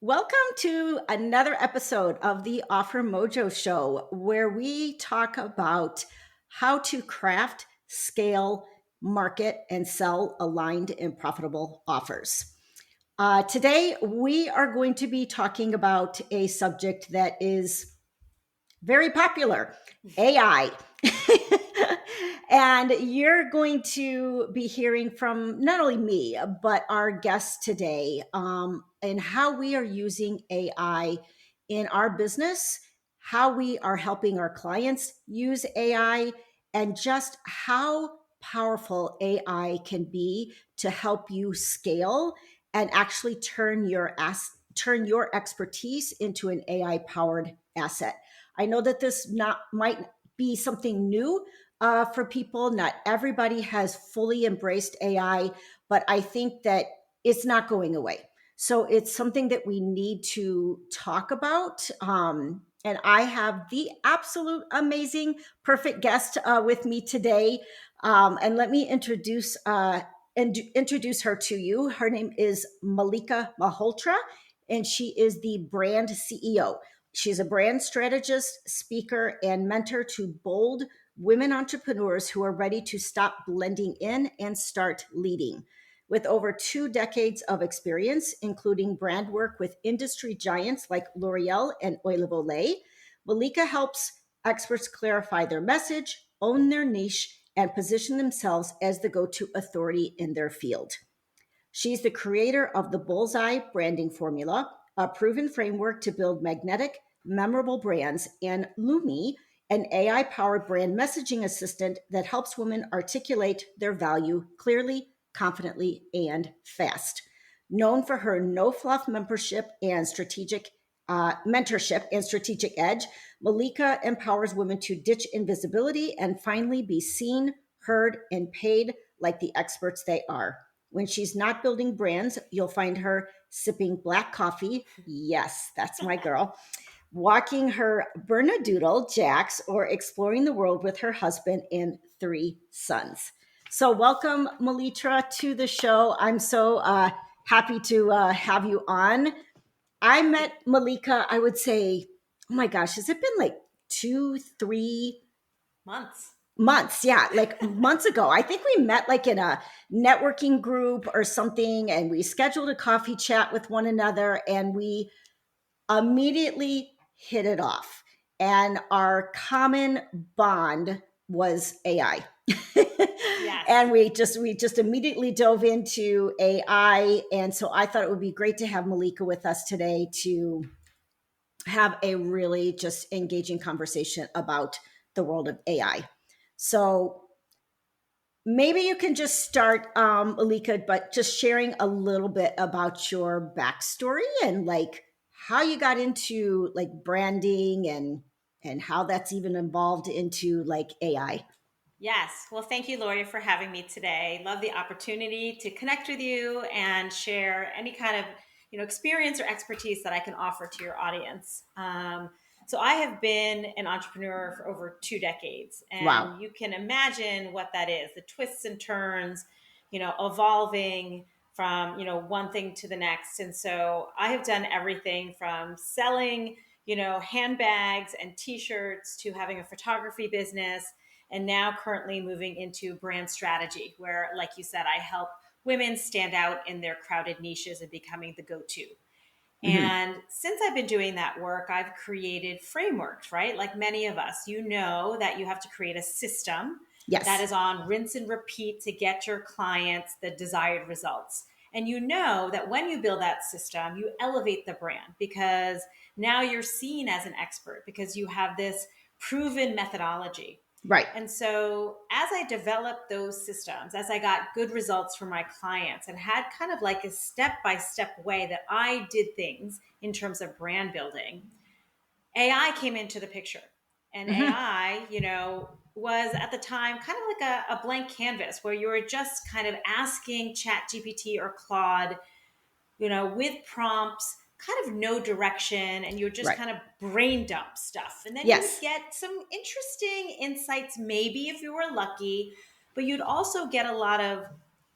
Welcome to another episode of the Offer Mojo Show, where we talk about how to craft, scale, market, and sell aligned and profitable offers. Today, we are going to be talking about a subject that is very popular, AI. And you're going to be hearing from not only me, but our guests today, and how we are using AI in our business, how we are helping our clients use AI, and just how powerful AI can be to help you scale and actually turn your expertise into an AI powered asset. I know that this not might be something new for people. Not everybody has fully embraced AI, but I think that it's not going away. So it's something that we need to talk about. And I have the absolute amazing, perfect guest with me today. And let me introduce her to you. Her name is Mallika Malhotra, and she is the brand CEO. She's a brand strategist, speaker, and mentor to bold women entrepreneurs who are ready to stop blending in and start leading. With over 2 decades of experience, including brand work with industry giants like L'Oreal and Oil of Olay, Mallika helps experts clarify their message, own their niche, and position themselves as the go-to authority in their field. She's the creator of the Bullseye Branding Formula, a proven framework to build magnetic, memorable brands, and Lumi, an AI powered brand messaging assistant that helps women articulate their value clearly, confidently, and fast. Known for her no fluff mentorship and strategic edge, Mallika empowers women to ditch invisibility and finally be seen, heard, and paid like the experts they are. When she's not building brands, you'll find her sipping black coffee. Yes, that's my girl. Walking her Bernedoodle Jacks or exploring the world with her husband and 3 sons. So, welcome, Malitra, to the show. I'm so happy to have you on. I met Mallika, I would say, oh my gosh, has it been like 2, 3 months? Months, yeah, like months ago. I think we met like in a networking group or something, and we scheduled a coffee chat with one another, and we immediately hit it off. And our common bond was AI. Yes. And we just immediately dove into AI. And so I thought it would be great to have Mallika with us today to have a really just engaging conversation about the world of AI. So maybe you can just start, Alika, but just sharing a little bit about your backstory and like how you got into like branding and how that's even involved into like AI. Yes. Well, thank you, Lori, for having me today. Love the opportunity to connect with you and share any kind of experience or expertise that I can offer to your audience. So I have been an entrepreneur for over 2 decades, Wow. and you can imagine what that is: the twists and turns, evolving from one thing to the next. And so I have done everything from selling handbags and T-shirts to having a photography business, and now currently moving into brand strategy, where, like you said, I help women stand out in their crowded niches and becoming the go-to. Hmm. And since I've been doing that work, I've created frameworks, right? Like many of us, you know that you have to create a system that Yes. is on rinse and repeat to get your clients the desired results. And you know that when you build that system, you elevate the brand because now you're seen as an expert because you have this proven methodology. Right. And so, as I developed those systems, as I got good results for my clients and had kind of like a step by step way that I did things in terms of brand building, AI came into the picture. And Hmm. AI, was at the time kind of like a blank canvas where you were just kind of asking Chat GPT or Claude, with prompts, kind of no direction, and you would just Right. kind of brain dump stuff. And then you would Yes. get some interesting insights, maybe if you were lucky, but you'd also get a lot of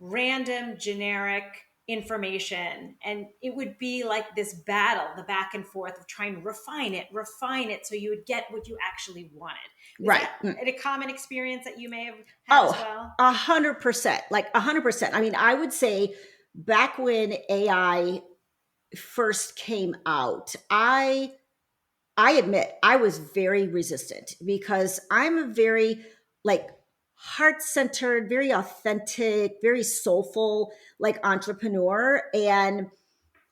random, generic, information, and it would be like this battle, the back and forth of trying to refine it so you would get what you actually wanted. Is Right. that a common experience that you may have had as Oh, well? 100%, like 100%. I mean, I would say back when AI first came out, I admit I was very resistant because I'm a very like heart-centered, very authentic, very soulful like entrepreneur, and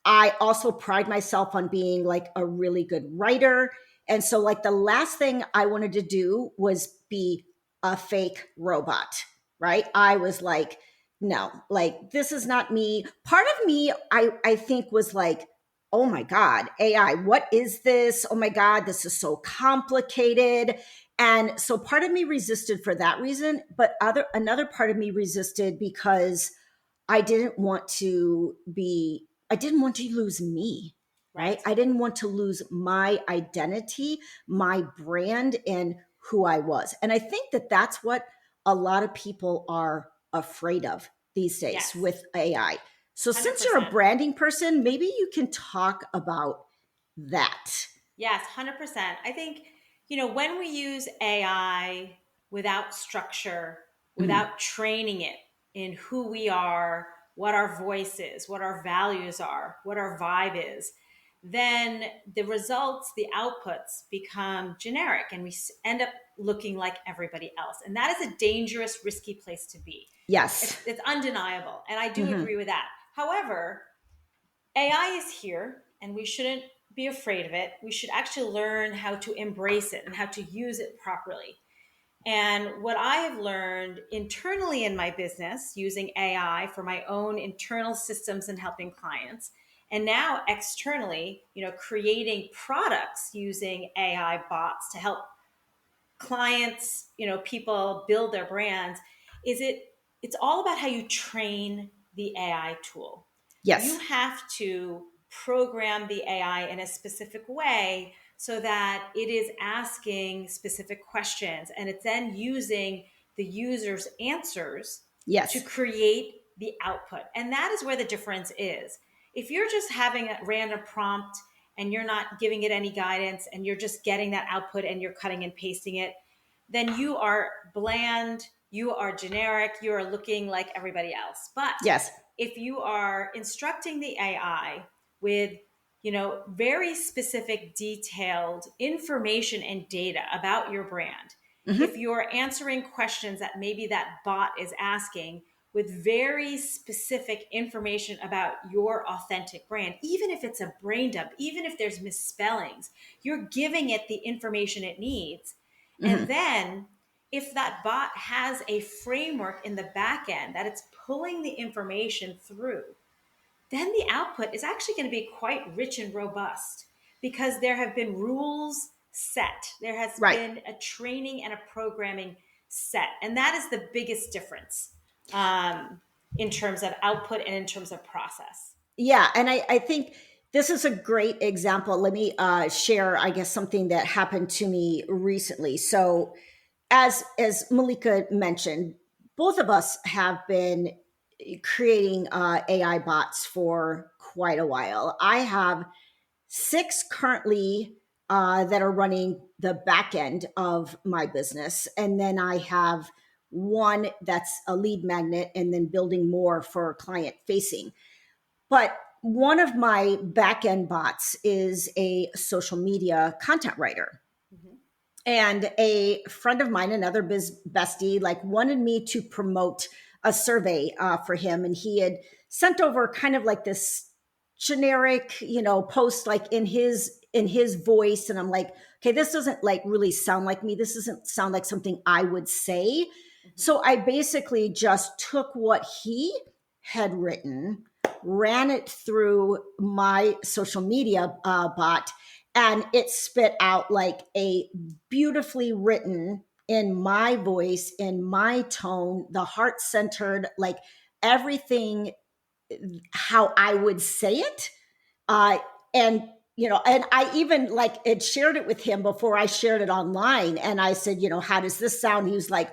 I also pride myself on being like a really good writer. And so, like, the last thing I wanted to do was be a fake robot, right? I was like, no, like, this is not me. Part of me, I think, was like, oh my God, AI, what is this? Oh my God, this is so complicated. And so part of me resisted for that reason, but another part of me resisted because I didn't want to lose me, right? Right. I didn't want to lose my identity, my brand, and who I was. And I think that that's what a lot of people are afraid of these days Yes. with AI. So, since you're a 100%. branding person, maybe you can talk about that. Yes, 100%. I think, when we use AI without structure, Mhm. without training it in who we are, what our voice is, what our values are, what our vibe is, then the results, the outputs become generic and we end up looking like everybody else. And that is a dangerous, risky place to be. Yes. It's undeniable. And I do Hmm. agree with that. However, AI is here and we shouldn't be afraid of it. We should actually learn how to embrace it and how to use it properly. And what I have learned internally in my business using AI for my own internal systems and helping clients, and now externally, creating products using AI bots to help clients, people build their brands, it's all about how you train the AI tool. You Yes. have to program the AI in a specific way so that it is asking specific questions and it's then using the user's answers to Yes. create the output. And that is where the difference is. If you're just having a random prompt and you're not giving it any guidance and you're just getting that output and you're cutting and pasting it, then you are bland, you are generic, you are looking like everybody else. But Yes. if you are instructing the AI with very specific detailed information and data about your brand, if Hmm. you're answering questions that maybe that bot is asking with very specific information about your authentic brand, even if it's a brain dump, even if there's misspellings, you're giving it the information it needs. And Hmm. then if that bot has a framework in the back end that it's pulling the information through, then the output is actually going to be quite rich and robust because there have been rules set. There has Right. been a training and a programming set. And that is the biggest difference in terms of output and in terms of process. Yeah, and I think this is a great example. Let me share, I guess, something that happened to me recently. So, as Malika mentioned, both of us have been creating AI bots for quite a while. I have six currently that are running the back end of my business, and then I have one that's a lead magnet, and then building more for client facing. But one of my back end bots is a social media content writer. Mm-hmm. And a friend of mine, another bestie, like wanted me to promote a survey for him. And he had sent over kind of like this generic, post like in his voice. And I'm like, okay, this doesn't like really sound like me. This doesn't sound like something I would say. Mm-hmm. So I basically just took what he had written, ran it through my social media bot, and it spit out like a beautifully written, in my voice, in my tone, the heart centered, like everything how I would say it. Uh, and and I even like had shared it with him before I shared it online. And I said, how does this sound? He was like,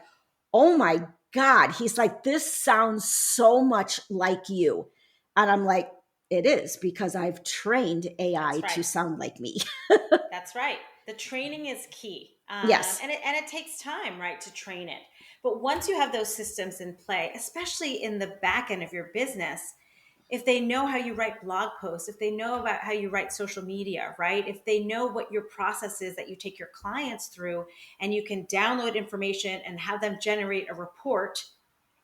oh my God. He's like, this sounds so much like you. And I'm like, it is because I've trained AI That's right. to sound like me. That's right. The training is key. Yes. And it takes time, right, to train it. But once you have those systems in play, especially in the back end of your business, if they know how you write blog posts, if they know about how you write social media, right? If they know what your process is that you take your clients through, and you can download information and have them generate a report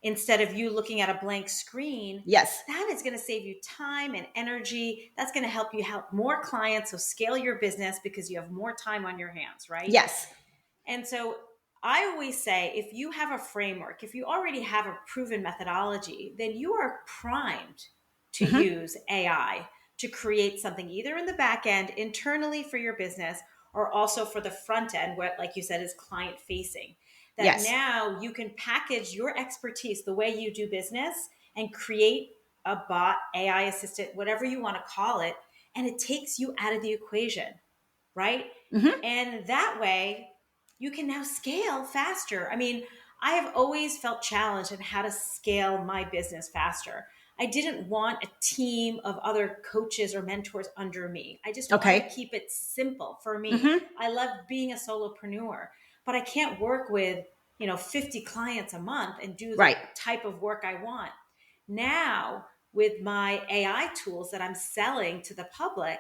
instead of you looking at a blank screen, Yes. that is going to save you time and energy. That's going to help you help more clients. So scale your business because you have more time on your hands, right? Yes. And so I always say, if you have a framework, if you already have a proven methodology, then you are primed to Hmm. use AI to create something either in the back end internally for your business, or also for the front end, where, like you said, is client facing. That Yes. now you can package your expertise, the way you do business, and create a bot, AI assistant, whatever you want to call it, and it takes you out of the equation, right? Hmm. And that way, you can now scale faster. I mean, I have always felt challenged in how to scale my business faster. I didn't want a team of other coaches or mentors under me. I just wanted to Okay. keep it simple for me. Hmm. I love being a solopreneur, but I can't work with, 50 clients a month and do the Right. type of work I want. Now, with my AI tools that I'm selling to the public,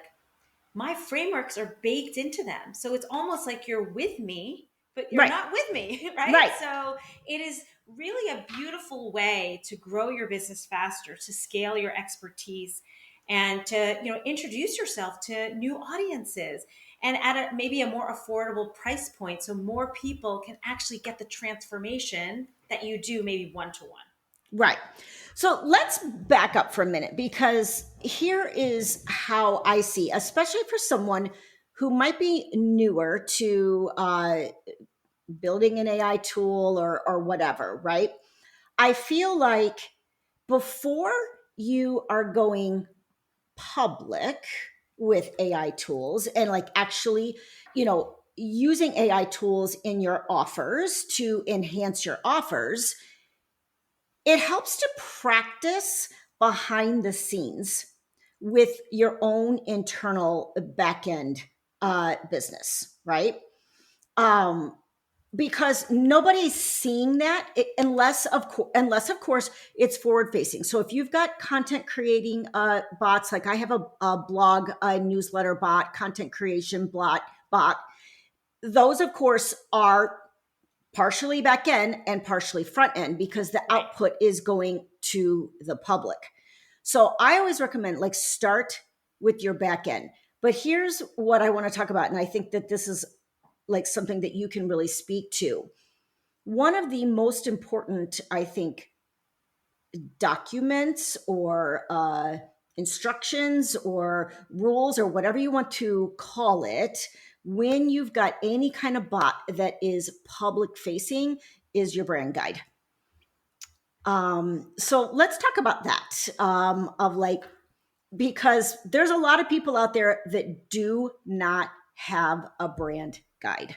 my frameworks are baked into them. So it's almost like you're with me, but you're Right. not with me, right? Right. So it is really a beautiful way to grow your business faster, to scale your expertise, and to, introduce yourself to new audiences, and at maybe a more affordable price point, so more people can actually get the transformation that you do, maybe one to one. Right. So let's back up for a minute because here is how I see, especially for someone who might be newer to building an AI tool or whatever, right? I feel like before you are going public with AI tools and like actually, using AI tools in your offers to enhance your offers, it helps to practice behind the scenes with your own internal backend business, right? Um, because nobody's seeing that unless of course it's forward facing. So if you've got content creating bots, like I have a blog, a newsletter bot, content creation bot, those of course are partially back end and partially front end because the Right. output is going to the public. So I always recommend like start with your back end. But here's what I want to talk about. And I think that this is like something that you can really speak to. One of the most important, I think, documents or instructions or rules or whatever you want to call it when you've got any kind of bot that is public facing is your brand guide. So let's talk about that of like, because there's a lot of people out there that do not have a brand guide.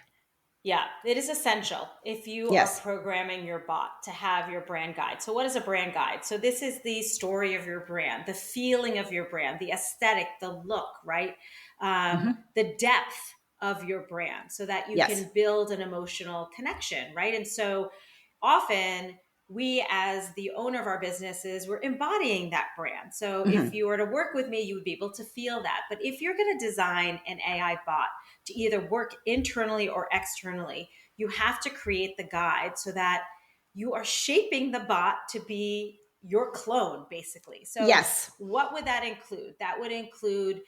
Yeah, it is essential if you are Yes. programming your bot to have your brand guide. So, what is a brand guide? So, this is the story of your brand, the feeling of your brand, the aesthetic, the look, right? Hmm. The depth of your brand so that you Yes. can build an emotional connection, right? And so, often we, as the owner of our businesses, we're embodying that brand. So, if Hmm. you were to work with me, you would be able to feel that. But if you're going to design an AI bot, to either work internally or externally, you have to create the guide so that you are shaping the bot to be your clone, basically. So, Yes. what would that include? That would include,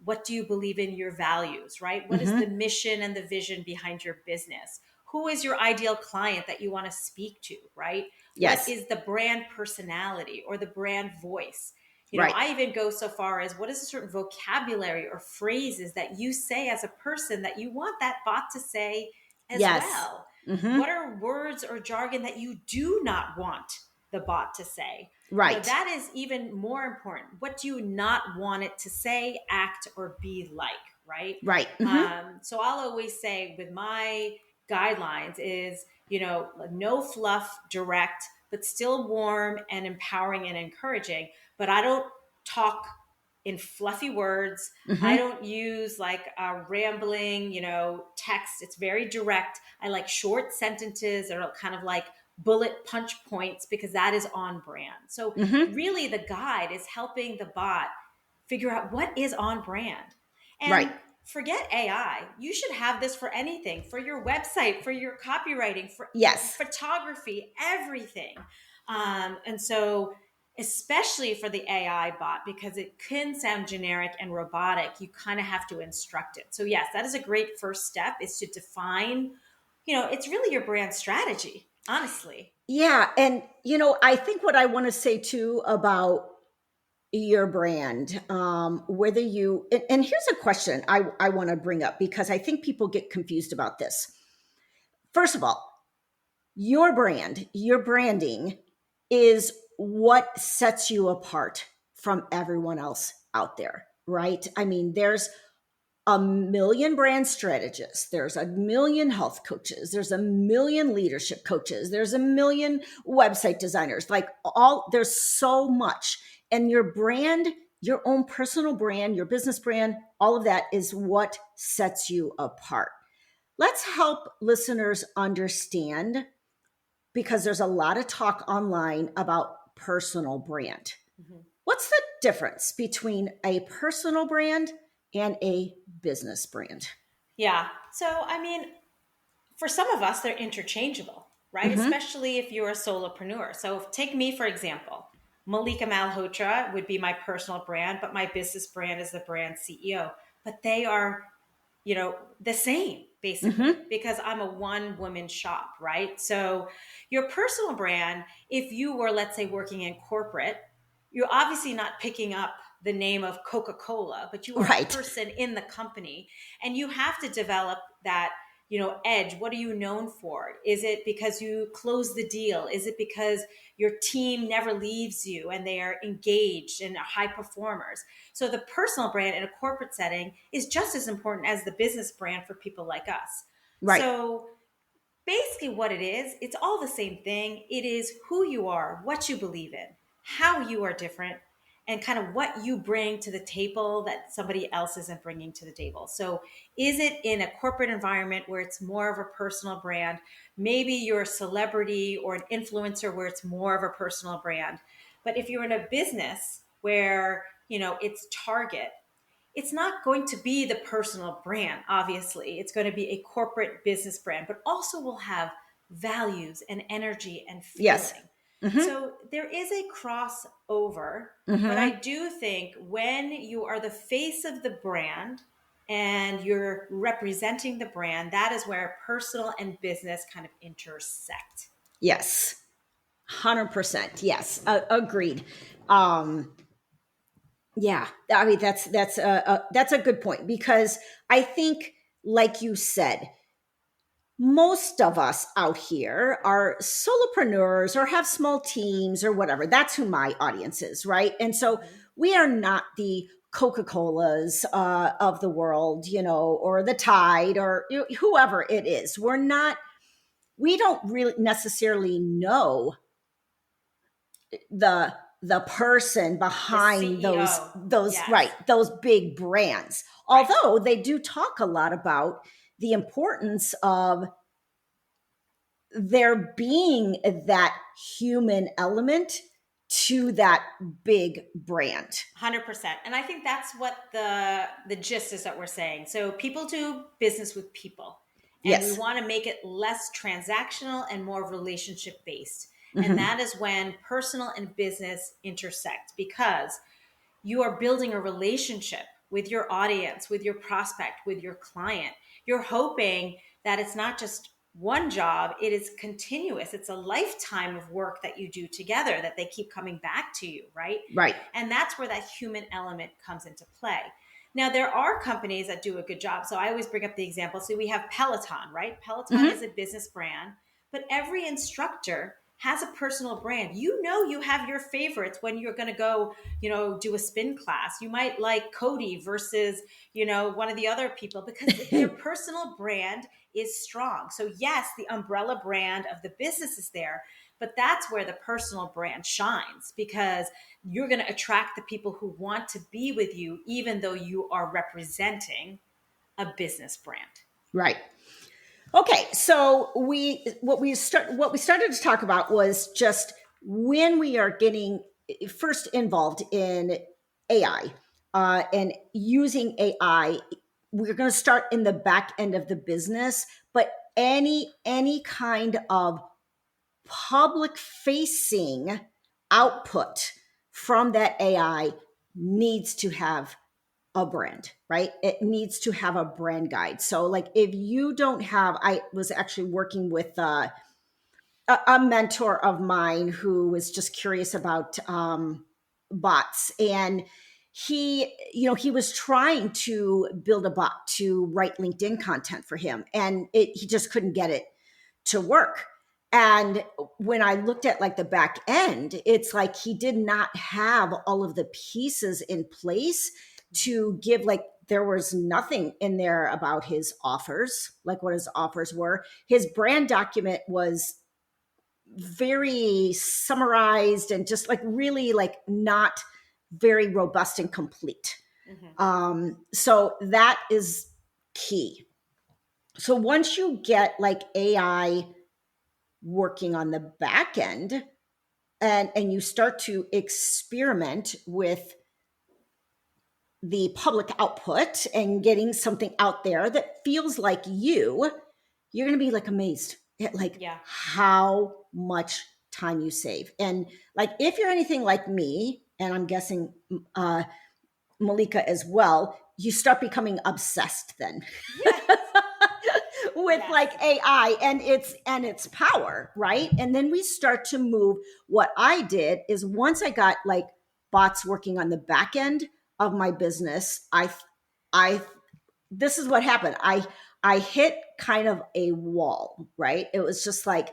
what do you believe in, your values, right? What is the Hmm. mission and the vision behind your business? Who is your ideal client that you want to speak to, right? What Yes. is the brand personality or the brand voice? Right. I even go so far as, what is a certain vocabulary or phrases that you say as a person that you want that bot to say as Yes. well? Hmm. What are words or jargon that you do not want the bot to say? Right. That is even more important. What do you not want it to say, act, or be like, right? Right. Hmm. So I'll always say with my guidelines is, no fluff, direct, but still warm and empowering and encouraging. but I don't talk in fluffy words. I Hmm. don't use like a rambling, text. It's very direct. I like short sentences or kind of like bullet punch points because that is on brand. So Hmm. really the guide is helping the bot figure out what is on brand. Right. And forget AI. You should have this for anything, for your website, for your copywriting, for Yes. photography, everything. And so, especially for the AI bot, because it can sound generic and robotic, you kind of have to instruct it. So, yes, that is a great first step is to define, it's really your brand strategy, honestly. Yeah. And, I think what I want to say too about your brand, whether and here's a question I want to bring up because I think people get confused about this. First of all, your brand, your branding is what sets you apart from everyone else out there, right? I mean, there's a million brand strategists, there's a million health coaches, there's a million leadership coaches, there's a million website designers, like there's so much. And your brand, your own personal brand, your business brand, all of that is what sets you apart. Let's help listeners understand, because there's a lot of talk online about personal brand. Mhm. What's the difference between a personal brand and a business brand? Yeah. So, I mean, for some of us, they're interchangeable, right? Hmm. Especially if you're a solopreneur. So take me, for example. Mallika Malhotra would be my personal brand, but my business brand is the brand CEO. But they are, the same basically Hmm. because I'm a one woman shop, right? So your personal brand, if you were, let's say, working in corporate, you're obviously not picking up the name of Coca-Cola, but you are a Right. person in the company and you have to develop that edge. What are you known for? Is it because you close the deal? Is it because your team never leaves you and they are engaged and are high performers? So the personal brand in a corporate setting is just as important as the business brand for people like us. Right. So basically what it is, it's all the same thing. It is who you are, what you believe in, how you are different, and kind of what you bring to the table that somebody else isn't bringing to the table. So is it in a corporate environment where it's more of a personal brand? Maybe you're a celebrity or an influencer where it's more of a personal brand. But if you're in a business where, it's Target, it's not going to be the personal brand, obviously. It's going to be a corporate business brand, but also will have values and energy and Yes. feeling. Hmm. So there is a crossover, but I Hmm. do think when you are the face of the brand and you're representing the brand, that is where personal and business kind of intersect. Yes. 100%. Yes. Agreed. Um, yeah. I mean, that's a good point because I think, like you said, most of us out here are solopreneurs or have small teams or whatever. That's who my audience is, right? And so Mhm. we are not the Coca-Colas of the world, or the Tide or whoever it is. We don't really necessarily know the person The behind those CEO. those right, Yes. those big brands. Right. Although they do talk a lot about the importance of there being that human element to that big brand. 100%. And I think that's what the gist is that we're saying. So people do business with people and we Yes. want to make it less transactional and more relationship based. And Hmm. that is when personal and business intersect because you are building a relationship with your audience, with your prospect, with your client. You're hoping that it's not just one job, it is continuous. It's a lifetime of work that you do together that they keep coming back to you, right? Right. And that's where that human element comes into play. Now, there are companies that do a good job. So I always bring up the example. So we have Peloton, right? Peloton is Hmm. a business brand, but every instructor has a personal brand. You have your favorites when you're going to go, do a spin class. You might like Cody versus, one of the other people because their personal brand is strong. So yes, the umbrella brand of the business is there, But that's where the personal brand shines, because you're going to attract the people who want to be with you, even though you are representing a business brand. Right. Okay, so what we started to talk about was just when we are getting first involved in AI and using AI. We're going to start in the back end of the business, but any kind of public facing output from that AI needs to have a brand, right? It needs to have a brand guide. So, like, if you don't have, I was actually working with a mentor of mine who was just curious about bots, and he was trying to build a bot to write LinkedIn content for him, and he just couldn't get it to work. And when I looked at like the back end, it's like he did not have all of the pieces in place to give, like, there was nothing in there about his offers, like what his offers were. His brand document was very summarized and just like really like not very robust and complete. Mm-hmm. So that is key. So once you get like AI working on the back end, and you start to experiment with the public output and getting something out there that feels like you're going to be like amazed at like Yeah. how much time you save. And like if you're anything like me, and I'm guessing uh Mallika as well, you start becoming obsessed then Yes. with Yes. like AI and its power, right? And then we start to move. What I did is once I got like bots working on the back end of my business, I this is what happened. I hit kind of a wall, right? It was just like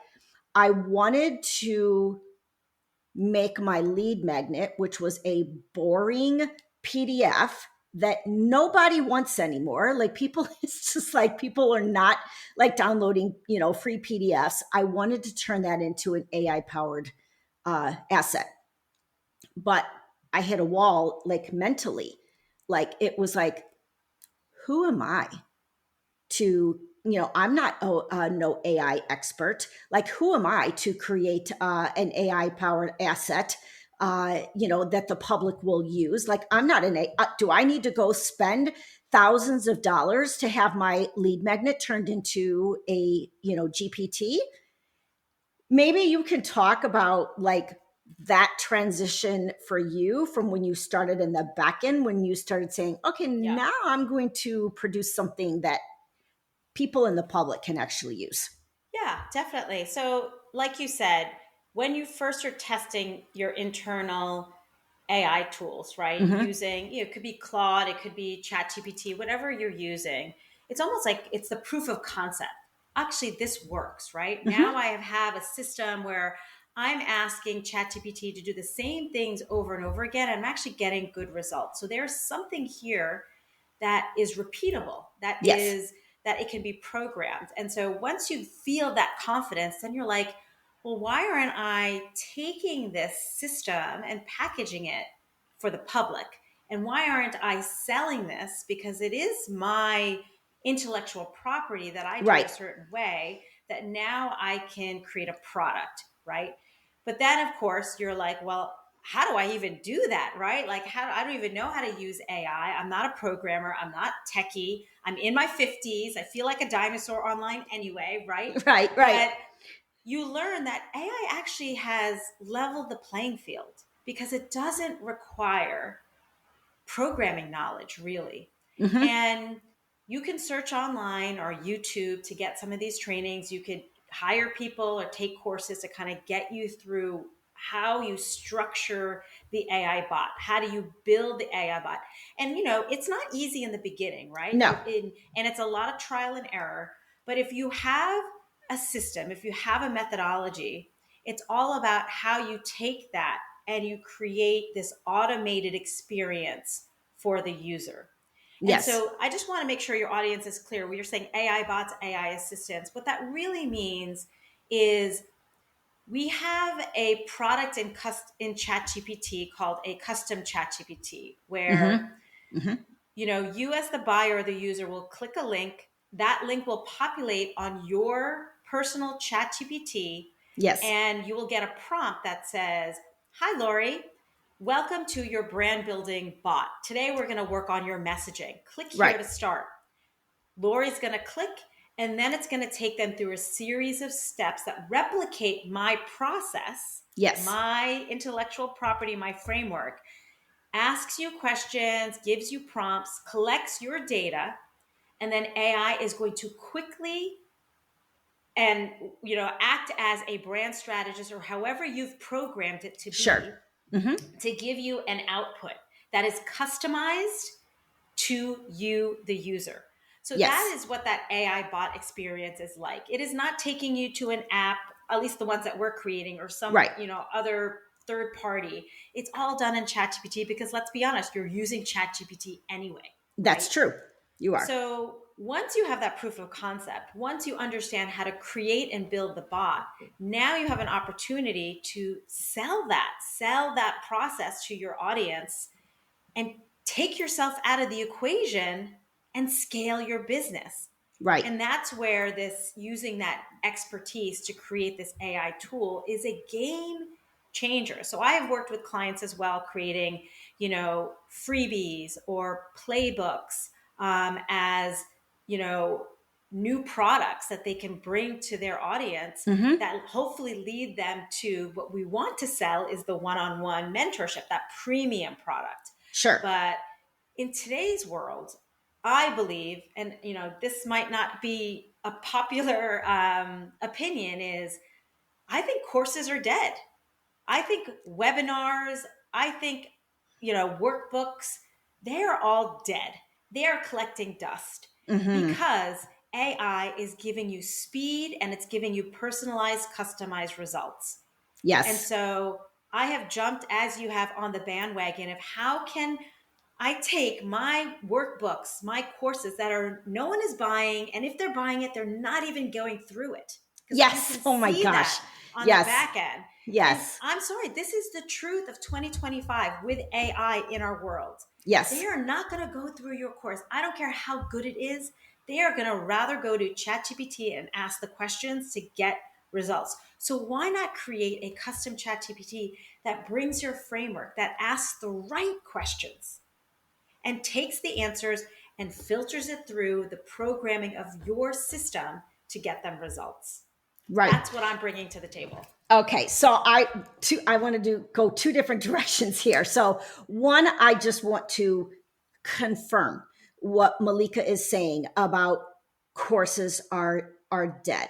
I wanted to make my lead magnet, which was a boring PDF that nobody wants anymore. Like people, it's just like people are not like downloading, free PDFs. I wanted to turn that into an AI powered asset, but I hit a wall like mentally. Like it was like, who am I to, I'm not no AI expert. Like, who am I to create an AI powered asset, that the public will use? Like, I'm not do I need to go spend thousands of dollars to have my lead magnet turned into a, GPT? Maybe you can talk about like that transition for you from when you started in the back end, when you started saying, okay, Yeah. now I'm going to produce something that people in the public can actually use. Yeah, definitely. So, like you said, when you first are testing your internal AI tools, right? Mm-hmm. Using, it could be Claude, it could be ChatGPT, whatever you're using. It's almost like it's the proof of concept. Actually, this works, right? Mm-hmm. Now I have a system where I'm asking ChatGPT to do the same things over and over again. And I'm actually getting good results. So there's something here that is repeatable, Yes. that it can be programmed. And so once you feel that confidence, then you're like, well, why aren't I taking this system and packaging it for the public? And why aren't I selling this? Because it is my intellectual property that I do a Right. certain way, that now I can create a product, right? But then, of course, you're like, well, how do I even do that, right? Like, I don't even know how to use AI. I'm not a programmer. I'm not techie. I'm in my 50s. I feel like a dinosaur online anyway, right? Right. Right. But you learn that AI actually has leveled the playing field because it doesn't require programming knowledge, really. Mm-hmm. And you can search online or YouTube to get some of these trainings. You could hire people or take courses to kind of get you through how you structure the AI bot. How do you build the AI bot? And it's not easy in the beginning, right? No. And it's a lot of trial and error. But if you have a system, if you have a methodology, it's all about how you take that and you create this automated experience for the user. And Yes. so I just want to make sure your audience is clear. When you're saying AI bots, AI assistants, what that really means is We have a product in ChatGPT called a custom ChatGPT, where Mm-hmm. Mm-hmm. you as the buyer or the user will click a link. That link will populate on your personal ChatGPT, Yes. and you will get a prompt that says, "Hi, Lori. Welcome to your brand building bot. Today we're going to work on your messaging. Click here Right. to start." Lori's going to click, and then it's going to take them through a series of steps that replicate my process, Yes. my intellectual property, my framework, asks you questions, gives you prompts, collects your data, and then AI is going to quickly and act as a brand strategist or however you've programmed it to Sure. be, Mm-hmm. to give you an output that is customized to you, the user. So that Yes. is what that AI bot experience is like. It is not taking you to an app, at least the ones that we're creating, or some, Right. other third party. It's all done in ChatGPT because, let's be honest, you're using ChatGPT anyway, That's right? true. You are. So once you have that proof of concept, once you understand how to create and build the bot, now you have an opportunity to sell that process to your audience, and take yourself out of the equation and scale your business. Right. And that's where this using that expertise to create this AI tool is a game changer. So I have worked with clients as well, creating, freebies or playbooks, as, you know, new products that they can bring to their audience Mm-hmm. that hopefully lead them to what we want to sell, is the one-on-one mentorship, that premium product. Sure. But in today's world, I believe, and this might not be a popular opinion, is I think courses are dead. I think webinars, I think, workbooks, they are all dead. They are collecting dust Mm-hmm. because AI is giving you speed and it's giving you personalized, customized results. And Yes. so I have jumped, as you have, on the bandwagon of how can I take my workbooks, my courses that are no one is buying, and if they're buying it, they're not even going through it because you Yes. can Oh my see gosh. that on the Yes. back end. And Yes. I'm sorry, this is the truth of 2025 with AI in our world. They Yes. are not going to go through your course. I don't care how good it is. They are going to rather go to ChatGPT and ask the questions to get results. So why not create a custom ChatGPT that brings your framework, that asks the right questions and takes the answers and filters it through the programming of your system to get them results? Right. That's what I'm bringing to the table. Okay, so I want to go two different directions here. So one, I just want to confirm what Mallika is saying about courses are dead.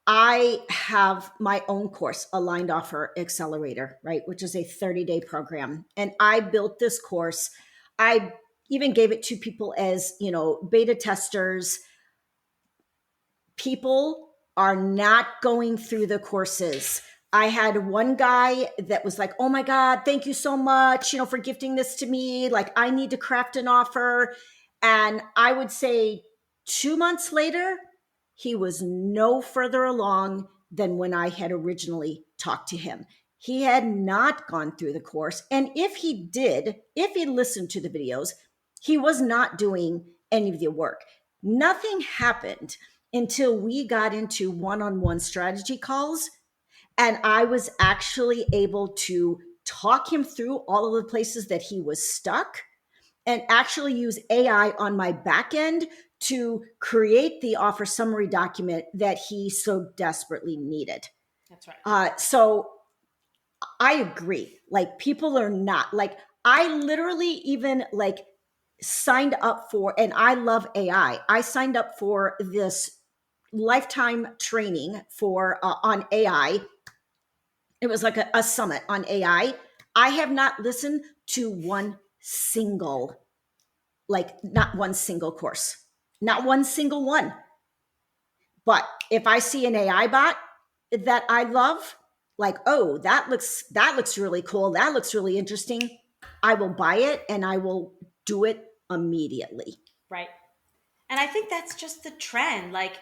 I have my own course, Aligned Offer Accelerator, right, which is a 30-day program, and I built this course. I even gave it to people as beta testers. People are not going through the courses. I had one guy that was like, "Oh my God, thank you so much, for gifting this to me. Like, I need to craft an offer." And I would say 2 months later, he was no further along than when I had originally talked to him. He had not gone through the course. And if he did, if he listened to the videos, he was not doing any of the work. Nothing happened until we got into one-on-one strategy calls, and I was actually able to talk him through all of the places that he was stuck and actually use AI on my back end to create the offer summary document that he so desperately needed. That's right. So I agree. Like, people are not like, I literally even like signed up for, and I love AI. I signed up for this lifetime training for on AI. It was like a summit on AI. I have not listened to one single, like, not one single course, not one single one. But if I see an AI bot that I love, like, oh, that looks really cool, that looks really interesting, I will buy it and I will do it immediately. Right. And I think that's just the trend. Like,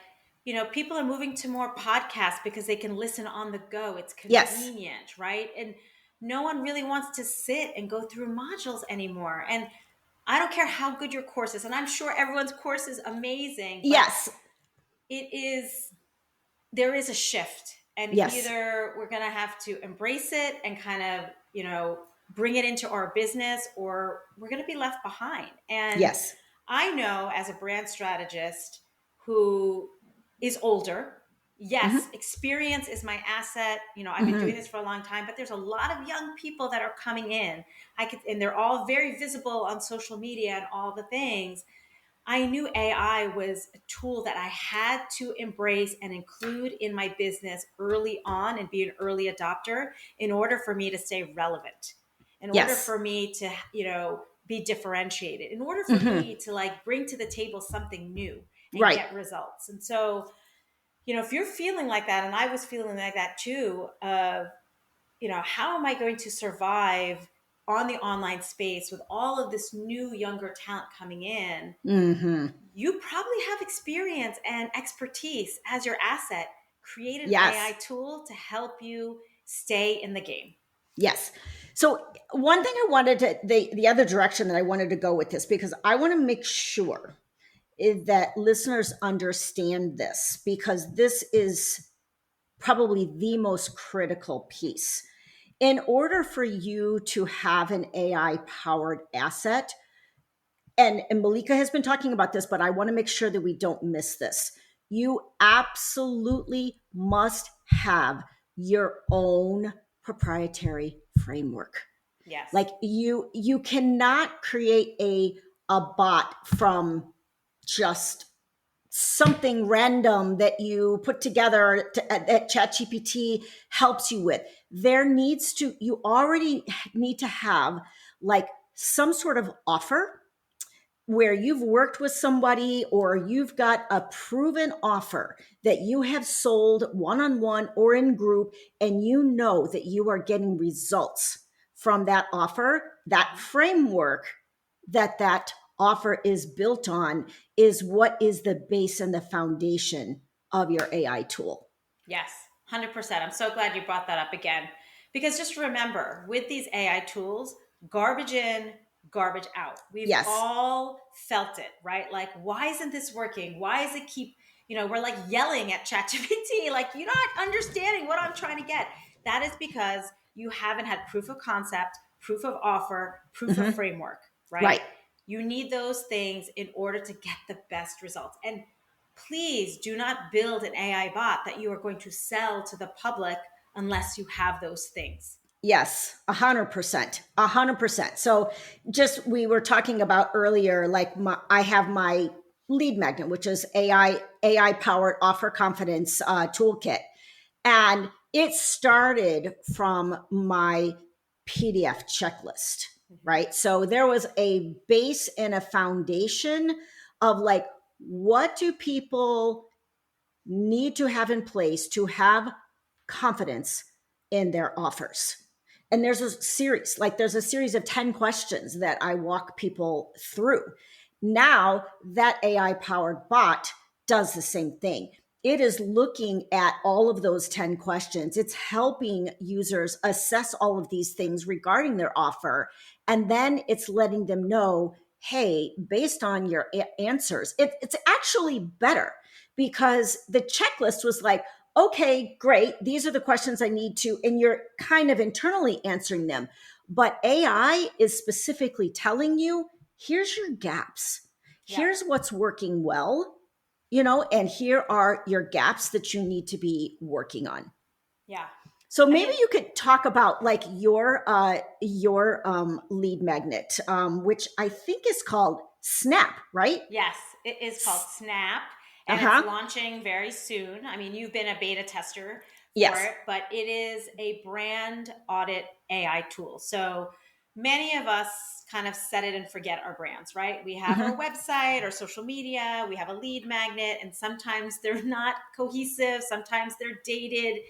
people are moving to more podcasts because they can listen on the go. It's Yes. convenient, right? And no one really wants to sit and go through modules anymore. And I don't care how good your course is, and I'm sure everyone's course is amazing, but Yes. it is there is a shift, and Yes. either we're going to have to embrace it and kind of bring it into our business, or we're going to be left behind. And Yes. I know, as a brand strategist who is older, yes, Hmm. experience is my asset. I've been doing Hmm. this for a long time, but there's a lot of young people that are coming in. And they're all very visible on social media and all the things. I knew AI was a tool that I had to embrace and include in my business early on and be an early adopter in order for me to stay relevant, in order Yes. for me to, be differentiated, in order for Hmm. me to like bring to the table something new and Right. get results. And so, if you're feeling like that, and I was feeling like that too, how am I going to survive on the online space with all of this new younger talent coming in? Hmm. You probably have experience and expertise as your asset. Create an Yes. AI tool to help you stay in the game. Yes. So one thing I wanted to the other direction that I wanted to go with this, because I want to make sure is that listeners understand this, because this is probably the most critical piece. In order for you to have an AI powered asset, and Malika has been talking about this, but I want to make sure that we don't miss this. You absolutely must have your own proprietary framework. Yes. Like you cannot create a bot from just something random that you put together that ChatGPT helps you with. You already need to have like some sort of offer where you've worked with somebody or you've got a proven offer that you have sold one-on-one or in group, and you know that you are getting results from that offer. That framework that offer is built on is what is the base and the foundation of your AI tool. Yes, 100%. I'm so glad you brought that up again. Because just remember, with these AI tools, garbage in, garbage out. We've Yes. all felt it, right? Like, why isn't this working? Why is it keep, we're like yelling at ChatGPT, like, you're not understanding what I'm trying to get. That is because you haven't had proof of concept, proof of offer, proof of Hmm. framework, right? Right. You need those things in order to get the best results. And please do not build an AI bot that you are going to sell to the public unless you have those things. Yes, 100%, 100%. So just, we were talking about earlier, like I have my lead magnet, which is AI powered offer confidence toolkit. And it started from my PDF checklist, Mm-hmm. right? So there was a base and a foundation of like, what do people need to have in place to have confidence in their offers? And there's a series of 10 questions that I walk people through. Now that AI powered bot does the same thing. It is looking at all of those 10 questions. It's helping users assess all of these things regarding their offer. And then it's letting them know, hey, based on your answers, it's actually better, because the checklist was like, okay, great. These are the questions I need to, and you're kind of internally answering them. But AI is specifically telling you, here's your gaps. Yeah. Here's what's working well, and here are your gaps that you need to be working on. Yeah. So I maybe mean, you could talk about like your lead magnet, which I think is called Snap, right? yes, it is called Snap, Uh and it's huh. launching very soon. I mean, you've been a beta tester for Yes. it, but it is a brand audit AI tool. So many of us kind of set it and forget our brands, right? We have our Hmm. website, our social media, we have a lead magnet, and sometimes they're not cohesive, sometimes they're dated.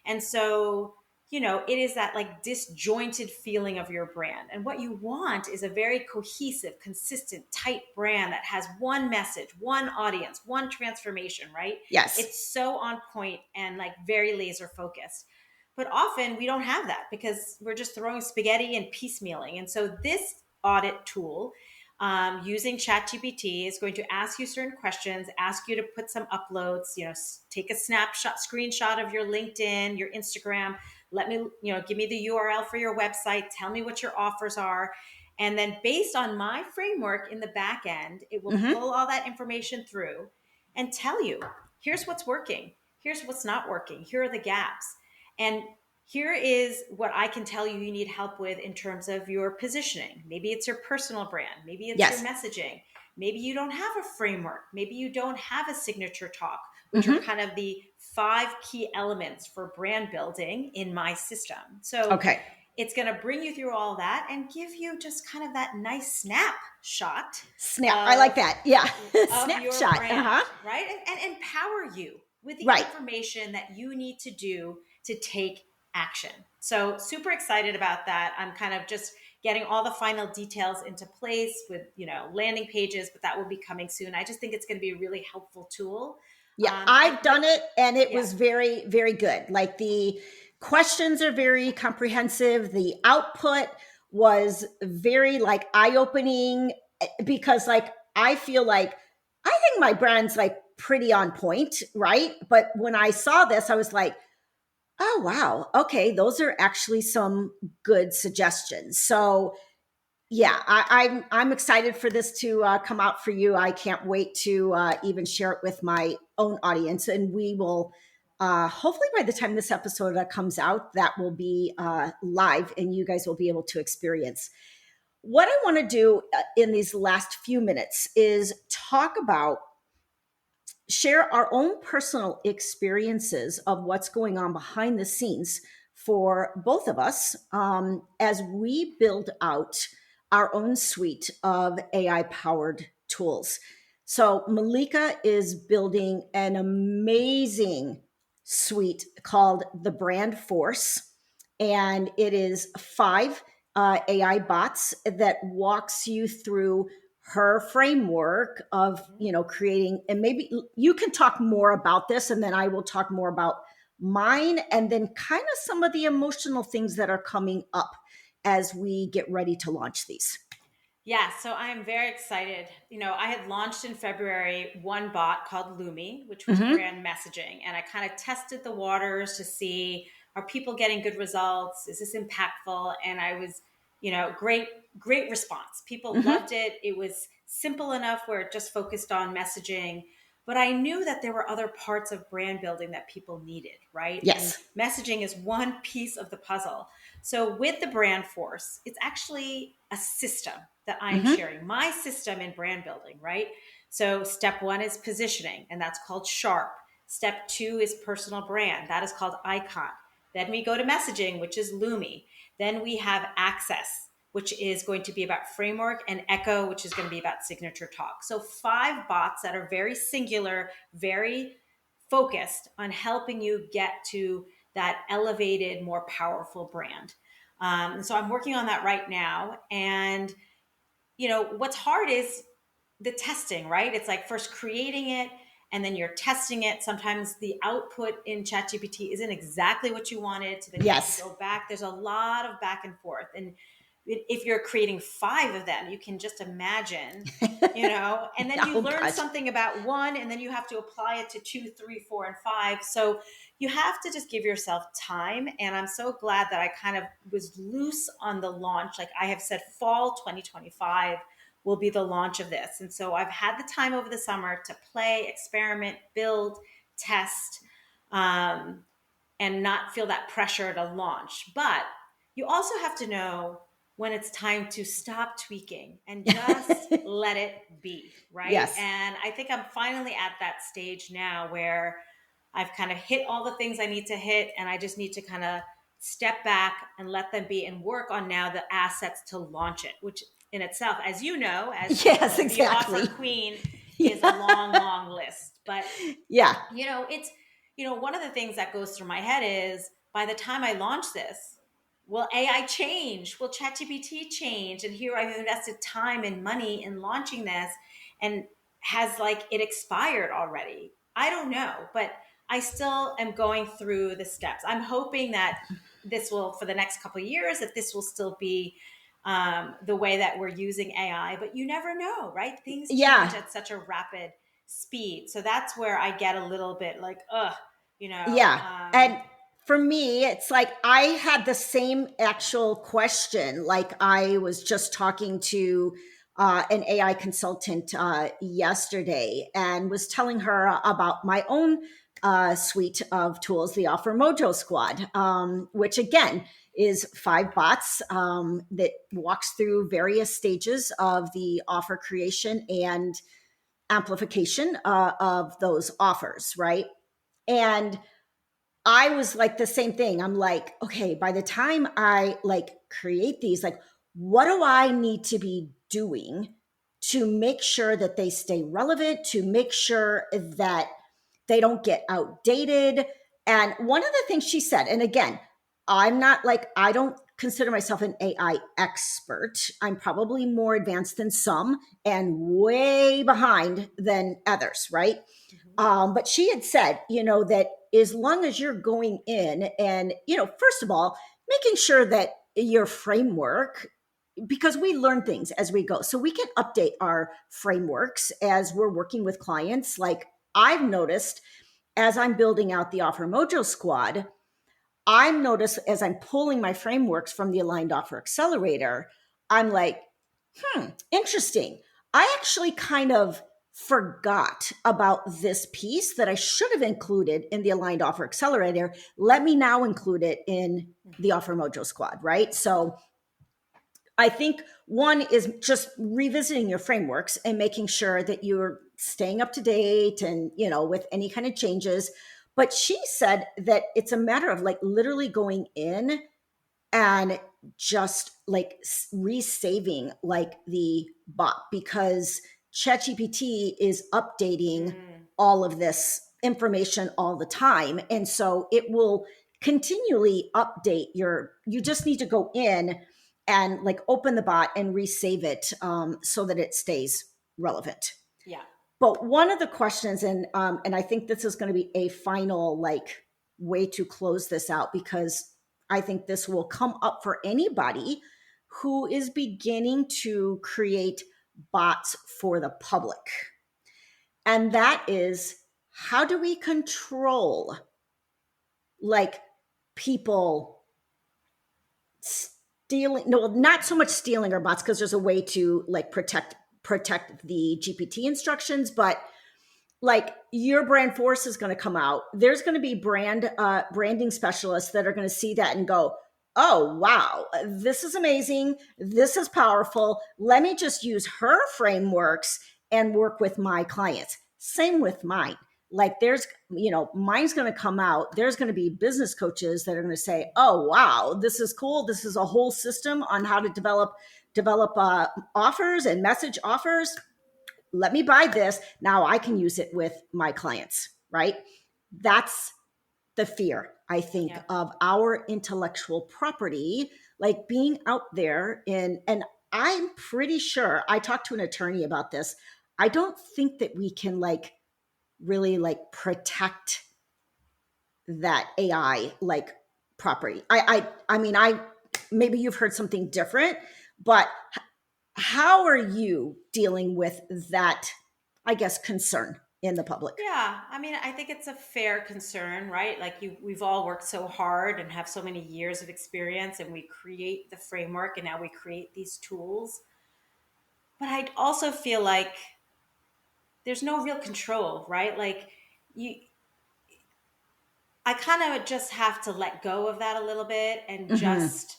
And so it is that like disjointed feeling of your brand. And what you want is a very cohesive, consistent, tight brand that has one message, one audience, one transformation, right? Yes. It's so on point and like very laser focused. But often we don't have that because we're just throwing spaghetti and piecemealing. And so this audit tool, using ChatGPT, is going to ask you certain questions, ask you to put some uploads, take a snapshot, screenshot of your LinkedIn, your Instagram. Let me, give me the URL for your website. Tell me what your offers are. And then based on my framework in the back end, it will Mm-hmm. pull all that information through and tell you, here's what's working. Here's what's not working. Here are the gaps. And here is what I can tell you need help with in terms of your positioning. Maybe it's your personal brand. Maybe it's your Yes. messaging. Maybe you don't have a framework. Maybe you don't have a signature talk, which are Mm-hmm. kind of the 5 key elements for brand building in my system. So Okay. it's going to bring you through all that and give you just kind of that nice snapshot Snap. I of like that. Yeah. your Snapshot. brand, Uh-huh. right? And empower you with the Right. information that you need to do to take action. So super excited about that. I'm kind of just getting all the final details into place with, landing pages, but that will be coming soon. I just think it's going to be a really helpful tool. Yeah, I've And done it and it yeah, was very, very good. Like the questions are very comprehensive. The output was very like eye-opening because like I feel like I think my brand's like pretty on point, right? But when I saw this, I was like, oh wow, okay, those are actually some good suggestions. So yeah, I'm excited for this to come out for you. I can't wait to even share it with my own audience, and we will hopefully by the time this episode comes out, that will be live, and you guys will be able to experience. What I want to do in these last few minutes is talk about share our own personal experiences of what's going on behind the scenes for both of us as we build out our own suite of AI powered tools. So, Mallika is building an amazing suite called the Brand Force, and it is 5 AI bots that walks you through her framework of creating, and maybe you can talk more about this and then I will talk more about mine, and then kind of some of the emotional things that are coming up as we get ready to launch these. Yeah, so I'm very excited. I had launched in February one bot called Lumi, which was Mm-hmm. brand messaging. And I kind of tested the waters to see, are people getting good results? Is this impactful? And I was, great, great response. People Mm-hmm. loved it. It was simple enough where it just focused on messaging. But I knew that there were other parts of brand building that people needed, right? And Yes. messaging is one piece of the puzzle. So with the brand force, it's actually a system that I'm Mm-hmm. sharing, my system in brand building, right? So step 1 is positioning, and that's called Sharp. Step 2 is personal brand. That is called Icon. Then we go to messaging, which is Lumi. Then we have Access, which is going to be about framework, and Echo, which is going to be about signature talk. So 5 bots that are very singular, very focused on helping you get to that elevated, more powerful brand. So I'm working on that right now. And, what's hard is the testing, right? It's like first creating it and then you're testing it. Sometimes the output in ChatGPT isn't exactly what you wanted. So then you have to Yes. go back. There's a lot of back and forth. And if you're creating 5 of them, you can just imagine, and then you Oh learn gosh. something about one and then you have to apply it to 2, 3, 4, and 5. So you have to just give yourself time. And I'm so glad that I kind of was loose on the launch. Like I have said, fall 2025 will be the launch of this. And so I've had the time over the summer to play, experiment, build, test, and not feel that pressure to launch. But you also have to know when it's time to stop tweaking and just let it be, right? Yes. And I think I'm finally at that stage now where I've kind of hit all the things I need to hit, and I just need to kind of step back and let them be and work on now the assets to launch it, which in itself, as you know, as Yes, the offer exactly. queen, is a Yeah. long, long list. But Yeah. it's one of the things that goes through my head is by the time I launch this, will AI change? Will ChatGPT change? And here I've invested time and money in launching this, and has like it expired already? I don't know, but I still am going through the steps. I'm hoping that this will, for the next couple of years, that this will still be the way that we're using AI. But you never know, right? Things change Yeah. at such a rapid speed. So that's where I get a little bit like, ugh, you know. Yeah. And for me, it's like I had the same actual question. Like I was just talking to an AI consultant yesterday and was telling her about my own suite of tools, the Offer Mojo Squad, which again is 5 bots that walks through various stages of the offer creation and amplification of those offers, right? And I was like the same thing. I'm like, okay, by the time I like create these, like, what do I need to be doing to make sure that they stay relevant, to make sure that they don't get outdated? And one of the things she said, and again, I'm not like, I don't consider myself an AI expert. I'm probably more advanced than some and way behind than others, right? But she had said, that as long as you're going in and, first of all, making sure that your framework, because we learn things as we go. So we can update our frameworks as we're working with clients. Like I've noticed as I'm building out the Offer Mojo Squad, I'm noticed as I'm pulling my frameworks from the Aligned Offer Accelerator, I'm like, interesting. I actually kind of forgot about this piece that I should have included in the Aligned Offer Accelerator. Let me now include it in the Offer Mojo Squad, right? So I think one is just revisiting your frameworks and making sure that you're staying up to date and, with any kind of changes. But she said that it's a matter of like literally going in and just like resaving like the bot, because ChatGPT is updating all of this information all the time. And so it will continually update you just need to go in and like open the bot and resave it so that it stays relevant. Yeah. But one of the questions, and I think this is going to be a final like way to close this out, because I think this will come up for anybody who is beginning to create bots for the public. And that is, how do we control like people stealing? No, not so much stealing our bots, because there's a way to like protect the GPT instructions, but like your brand force is going to come out. There's going to be branding specialists that are going to see that and go, oh, wow, this is amazing. This is powerful. Let me just use her frameworks and work with my clients. Same with mine. Like there's, mine's going to come out. There's going to be business coaches that are going to say, oh, wow, this is cool. This is a whole system on how to develop offers and message offers. Let me buy this. Now I can use it with my clients, right? That's the fear, I think, Yep. of our intellectual property, like being out there and I'm pretty sure I talked to an attorney about this. I don't think that we can like really like protect that AI like property. I mean, maybe you've heard something different, but how are you dealing with that, I guess, concern in the public? Yeah, I mean, I think it's a fair concern, right? Like we've all worked so hard and have so many years of experience, and we create the framework, and now we create these tools. But I also feel like there's no real control, right? Like you, I kind of just have to let go of that a little bit and Mm-hmm. just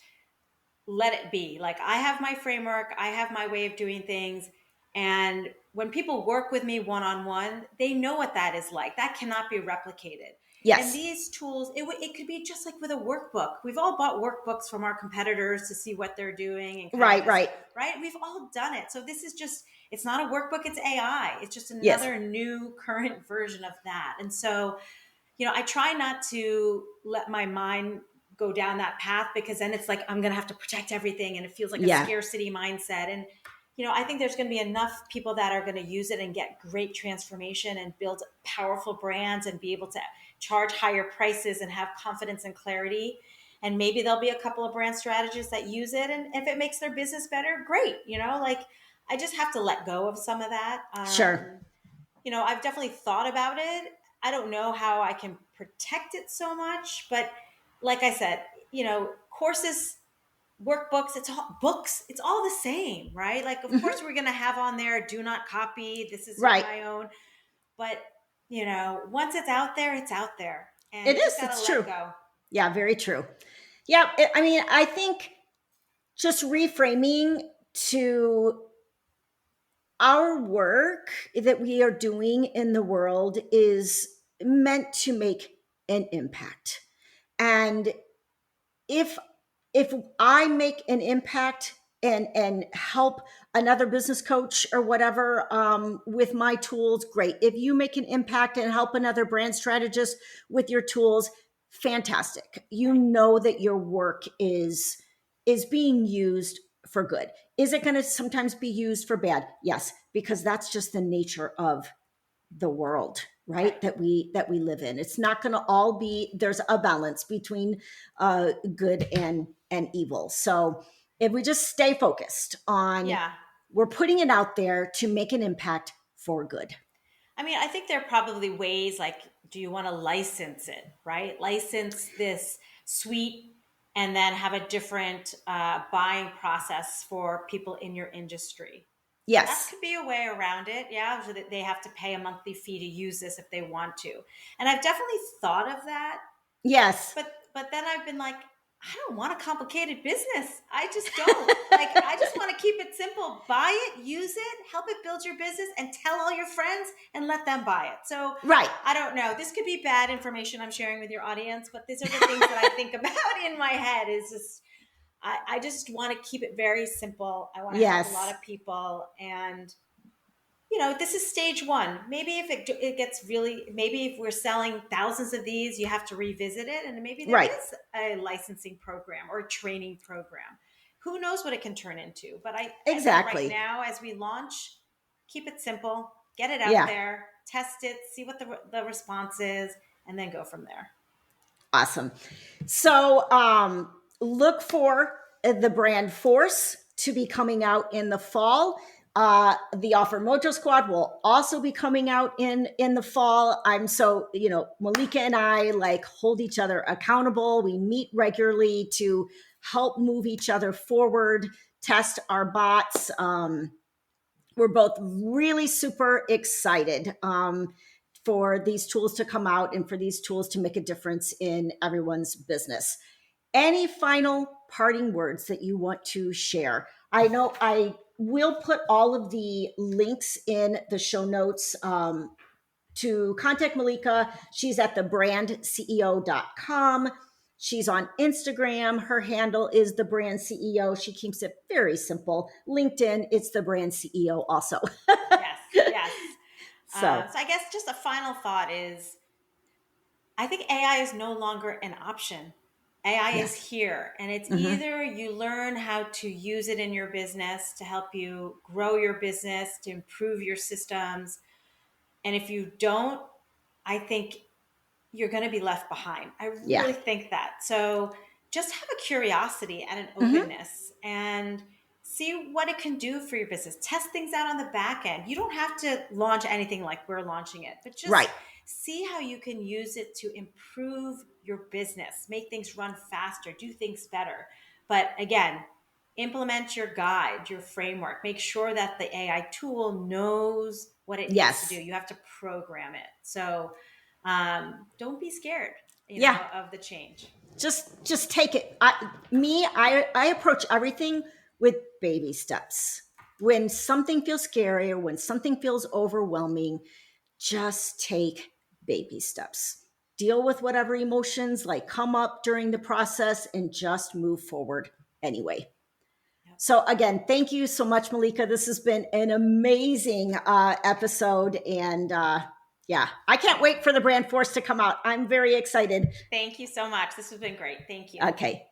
let it be. Like I have my framework, I have my way of doing things. And when people work with me one on one, they know what that is like. That cannot be replicated. And Yes. these tools, it could be just like with a workbook. We've all bought workbooks from our competitors to see what they're doing and kind of Right, just, right. right? We've all done it. So this is just, it's not a workbook, it's AI. It's just Yes. another new current version of that. And so I try not to let my mind go down that path, because then it's like I'm going to have to protect everything and it feels like a Yeah, scarcity mindset. And I think there's going to be enough people that are going to use it and get great transformation and build powerful brands and be able to charge higher prices and have confidence and clarity. And maybe there'll be a couple of brand strategists that use it, and if it makes their business better, great. Like, I just have to let go of some of that. sure. I've definitely thought about it. I don't know how I can protect it so much, but like I said, courses, workbooks, it's all books, it's all the same, right? Like, of course, Hmm. we're going to have on there, do not copy, this is Right. my own. But, once it's out there, it's out there. And It you just is. got to It's let true. go. Yeah, very true. Yeah. I mean, I think just reframing to our work that we are doing in the world is meant to make an impact. And if if I make an impact and help another business coach or whatever with my tools, great. If you make an impact and help another brand strategist with your tools, fantastic. You Right. know that your work is being used for good. Is it going to sometimes be used for bad? Yes, because that's just the nature of the world, Right. right, that we live in. It's not going to all be, there's a balance between good and evil. So if we just stay focused on, Yeah. we're putting it out there to make an impact for good. I mean, I think there are probably ways, like, do you want to license it, right? License this suite and then have a different buying process for people in your industry. That Yes. could be a way around it. Yeah. So that they have to pay a monthly fee to use this if they want to. And I've definitely thought of that. Yes. But then I've been like, I don't want a complicated business. I just don't. Like, I just want to keep it simple. Buy it, use it, help it build your business, and tell all your friends and let them buy it. So Right. I don't know. This could be bad information I'm sharing with your audience, but these are the things that I think about in my head. Is just I just want to keep it very simple. I want to help a lot Yes. of people, and this is stage one. Maybe if it gets really, maybe if we're selling thousands of these, you have to revisit it. And maybe there Right. is a licensing program or a training program. Who knows what it can turn into? But I think right Exactly. now, as we launch, keep it simple, get it out Yeah. there, test it, see what the response is, and then go from there. Awesome. So look for the brand Force to be coming out in the fall. The Offer Mojo Squad will also be coming out in the fall. I'm so, Mallika and I like hold each other accountable. We meet regularly to help move each other forward, test our bots. We're both really super excited for these tools to come out and for these tools to make a difference in everyone's business. Any final parting words that you want to share? I know I will put all of the links in the show notes to contact Mallika. She's at thebrandceo.com. She's on Instagram. Her handle is the brand CEO. She keeps it very simple. LinkedIn, it's the brand CEO also. Yes, yes. So, So I guess just a final thought is, I think AI is no longer an option. AI is yes. here, and it's Hmm. either you learn how to use it in your business to help you grow your business, to improve your systems. And if you don't, I think you're going to be left behind. I Yeah. really think that. So just have a curiosity and an Hmm. openness and see what it can do for your business. Test things out on the back end. You don't have to launch anything like we're launching it, but just Right. see how you can use it to improve your business, make things run faster, do things better. But again, implement your guide, your framework. Make sure that the AI tool knows what it needs to do. Yes. You have to program it. So don't be scared, Yeah. of the change. Just take it. I approach everything with baby steps. When something feels scary or when something feels overwhelming, just take baby steps. Deal with whatever emotions like come up during the process and just move forward anyway. Yep. So again, thank you so much, Mallika. This has been an amazing episode, and Yeah, I can't wait for the brand force to come out. I'm very excited. Thank you so much. This has been great. Thank you. Okay.